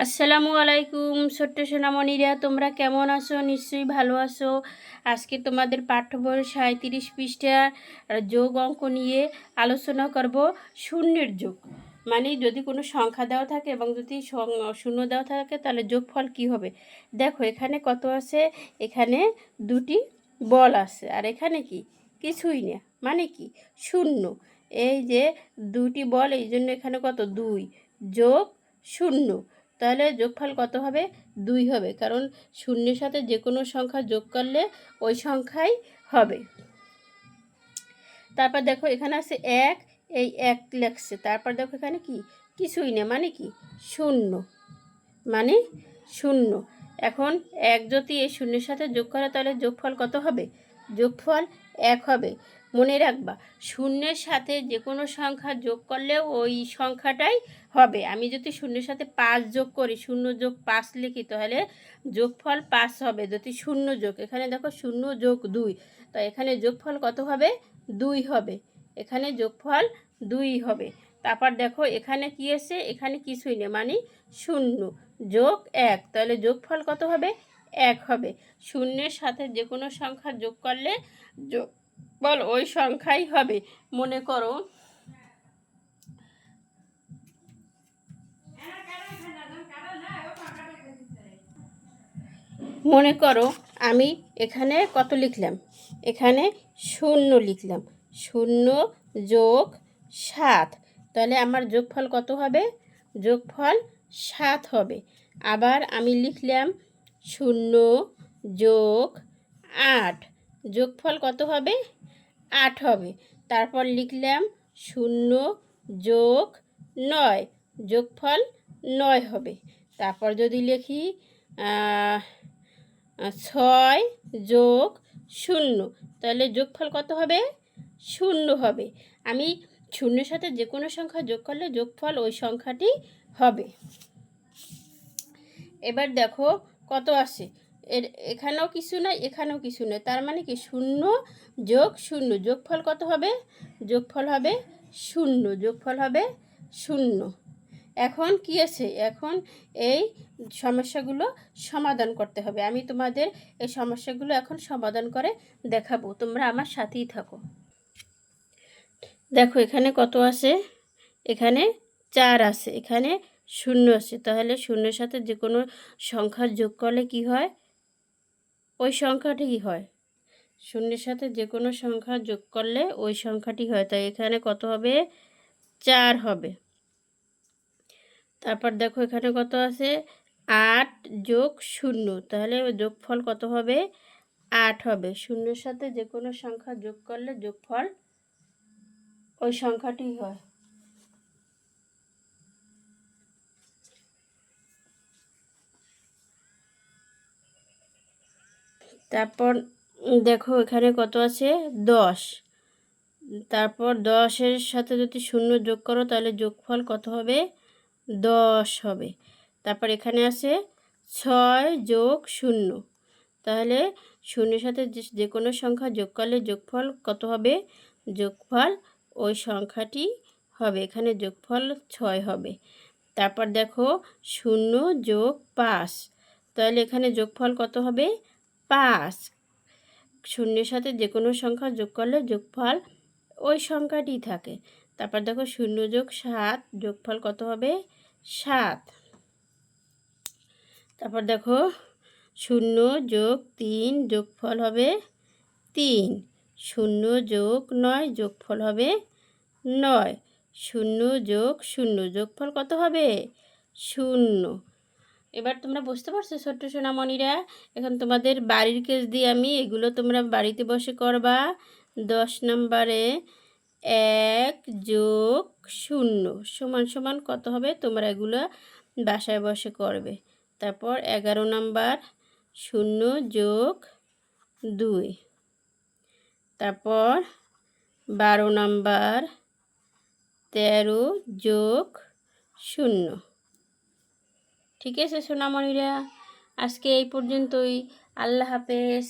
আসসালামু আলাইকুম ছোট্ট সোনামণিরা, তোমরা কেমন আছো? নিশ্চয়ই ভালো আছো। আজকে তোমাদের পাঠ্য বই 37 পৃষ্ঠা যোগ অঙ্ক নিয়ে আলোচনা করব। শূন্যের যোগ মানে যদি কোনো সংখ্যা দেওয়া থাকে এবং যদি শূন্য দেওয়া থাকে তাহলে যোগফল কি হবে। দেখো এখানে কত আছে, এখানে দুটি বল আছে আর এখানে কি কিছুই না, মানে কি শূন্য। এই যে দুটি বল, এই জন্য এখানে কত 2 যোগ 0, তাহলে যোগফল কত হবে? 2 হবে, কারণ শূন্যের সাথে যে কোনো সংখ্যা যোগ করলে ওই সংখ্যাই হবে। তারপর দেখো এখানে আছে 1, এই 1 লেখছে, তারপর দেখো এখানে কি কিছুই না, মানে কি শূন্য, মানে শূন্য। এখন 1 যদি এই শূন্যের সাথে যোগ করে তাহলে যোগফল কত হবে? যোগফল 1 হবে। মনে রাখবা, শূন্যের সাথে যে কোনো সংখ্যা যোগ করলে ওই সংখ্যাটাই হবে। আমি যদি শূন্যের সাথে 5 যোগ করি, 0 যোগ 5 লিখি, তাহলে যোগফল 5 হবে। যদি 0 যোগ, এখানে দেখো 0 যোগ 2, তো এখানে যোগফল কত হবে? 2 হবে। এখানে যোগফল 2 হবে। তারপর দেখো এখানে কি আছে? এখানে কিছুই নেই, মানে 0 যোগ 1, তাহলে যোগফল কত হবে? 1 হবে। শূন্যের সাথে যে কোনো সংখ্যা যোগ করলে যোগফল ওই সংখ্যাই হবে। মনে করো আমি এখানে কত লিখলাম? এখানে 0 লিখলাম, 0 যোগ 7, তাহলে আমার যোগফল কত হবে? যোগফল 7 হবে। আবার আমি লিখলাম 0 যোগ 8, যোগফল কত হবে? 8 হবে। তারপর লিখলাম 0 যোগ 9, যোগফল 9 হবে। তারপর যদি লিখি 6 যোগ 0, তাহলে যোগফল কত হবে? 0 হবে। আমি শূন্যের সাথে যে কোনো সংখ্যা যোগ করলে যোগফল ওই সংখ্যাটি হবে। এবার দেখো কত আসে, এখানেও কিছু নাই, এখানেও কিছু নেই, তার মানে কি 0 যোগ 0, যোগফল কত হবে? যোগফল হবে 0, যোগফল হবে 0। এখন কি আছে? এখন এই সমস্যাগুলো সমাধান করতে হবে। আমি তোমাদের এই সমস্যাগুলো এখন সমাধান করে দেখাবো, তোমরা আমার সাথেই থাকো। দেখো এখানে কত আছে? এখানে 4 আছে, এখানে 0 আছে, তাহলে শূন্যের সাথে যে কোনো সংখ্যা যোগ করলে কি হয়? ওই সংখ্যাটি কি হয়? শূন্যের সাথে যে কোনো সংখ্যা যোগ করলে ওই সংখ্যাটি হয়, তাই এখানে কত হবে? 4 হবে। তারপর দেখো এখানে কত আছে? 8 যোগ 0, তাহলে যোগফল কত হবে? 8 হবে। শূন্যের সাথে যে কোনো সংখ্যা যোগ করলে যোগফল ওই সংখ্যাটি হয়। তারপর দেখো এখানে কত আছে? 10, তারপর 10-এর সাথে যদি 0 যোগ করো তাহলে যোগফল কত হবে? 10 হবে। তারপর এখানে আছে 6 যোগ 0, তাহলে শূন্যের সাথে যে কোনো সংখ্যা যোগ করলে যোগফল কত হবে? যোগফল ওই সংখ্যাটি হবে। এখানে যোগফল 6 হবে। তারপর দেখো 0 যোগ 5, তাহলে এখানে যোগফল কত হবে? 5। শূন্যের সাথে যে কোনো সংখ্যা যোগ করলে যোগফল ওই সংখ্যাটি থাকে। তারপর দেখো 0 যোগ 7, যোগফল কত হবে? 7। তারপর দেখো 0 যোগ 3, যোগফল হবে 3। 0 যোগ 9, যোগফল হবে 9। 0 যোগ 0, যোগফল কত হবে? 0। এবার তোমরা বুঝতে পারছো ছোট্ট সোনামণিরা? এখন তোমাদের বাড়ির কাজ দিয়ে আমি এগুলো তোমরা বাড়িতে বসে করবা। 10 নম্বরে 1 যোগ 0 সমান সমান কত হবে? তোমরা এগুলো বাসায় বসে করবে। তারপর 11 নাম্বার 0 যোগ 2, তারপর 12 নাম্বার 13 যোগ 0। ঠিক আছে সোনামণিরা, আজকে এই পর্যন্তই। আল্লাহ হাফেজ।